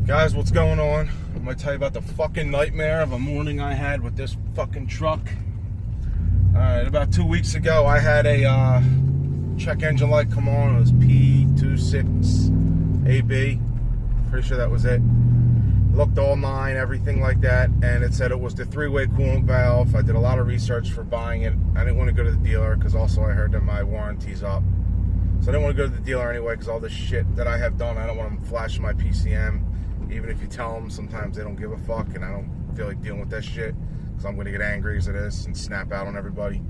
Guys, what's going on? I'm gonna tell you about the fucking nightmare of a morning I had with this fucking truck. Alright, about 2 weeks ago I had a check engine light come on. It was P26AB. Pretty sure that was it. Looked online, everything like that, and it said it was the three-way coolant valve. I did a lot of research for buying it. I didn't want to go to the dealer because also I heard that my warranty's up. So I didn't want to go to the dealer anyway because all this shit that I have done, I don't want them flashing my PCM. Even if you tell them, sometimes they don't give a fuck, and I don't feel like dealing with that shit because I'm going to get angry as it is and snap out on everybody.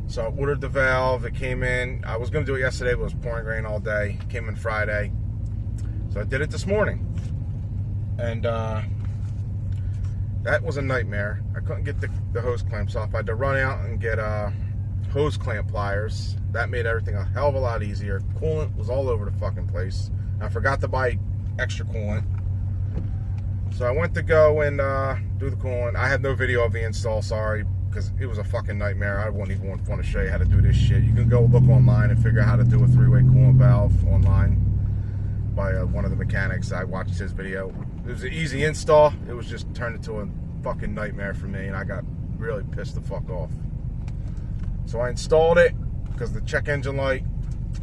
So I ordered the valve. It came in. I was going to do it yesterday, but it was pouring rain all day. It came in Friday. So I did it this morning. And that was a nightmare. I couldn't get the hose clamps off. I had to run out and get hose clamp pliers. That made everything a hell of a lot easier. Coolant was all over the fucking place. I forgot to buy extra coolant. So I went to go and do the coolant. I had no video of the install, sorry, because it was a fucking nightmare. I wouldn't even want to show you how to do this shit. You can go look online and figure out how to do a three-way coolant valve online by one of the mechanics. I watched his video. It was an easy install. It was just turned into a fucking nightmare for me, and I got really pissed the fuck off. So I installed it because the check engine light.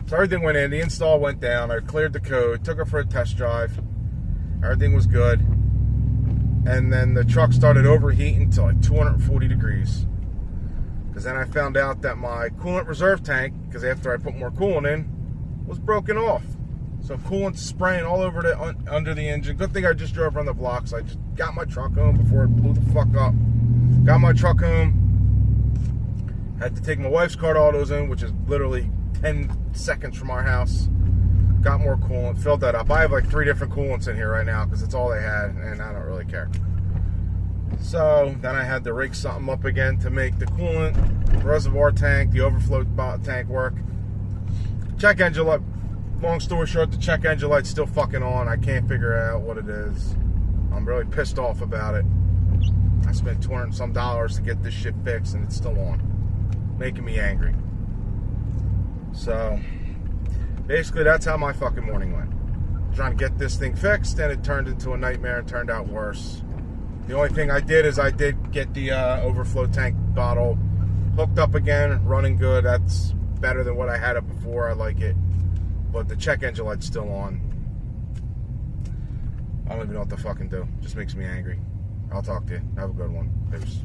So everything went in. The install went down. I cleared the code, took it for a test drive. Everything was good. And then the truck started overheating to like 240 degrees. Because then I found out that my coolant reserve tank, because after I put more coolant in, was broken off. So coolant's spraying all over under the engine. Good thing I just drove around the blocks. I just got my truck home before it blew the fuck up. Got my truck home. Had to take my wife's car to Autos In, which is literally 10 seconds from our house. Got more coolant, filled that up. I have like 3 different coolants in here right now because it's all they had, and I don't really care. So then I had to rig something up again to make the coolant, reservoir tank, the overflow tank work. Check engine light. Long story short, the check engine light's still fucking on. I can't figure out what it is. I'm really pissed off about it. I spent $200 and some to get this shit fixed, and it's still on, making me angry. So basically, that's how my fucking morning went. Trying to get this thing fixed, and it turned into a nightmare and turned out worse. The only thing I did is I did get the overflow tank bottle hooked up again, running good. That's better than what I had it before. I like it. But the check engine light's still on. I don't even know what to fucking do. Just makes me angry. I'll talk to you. Have a good one. Peace.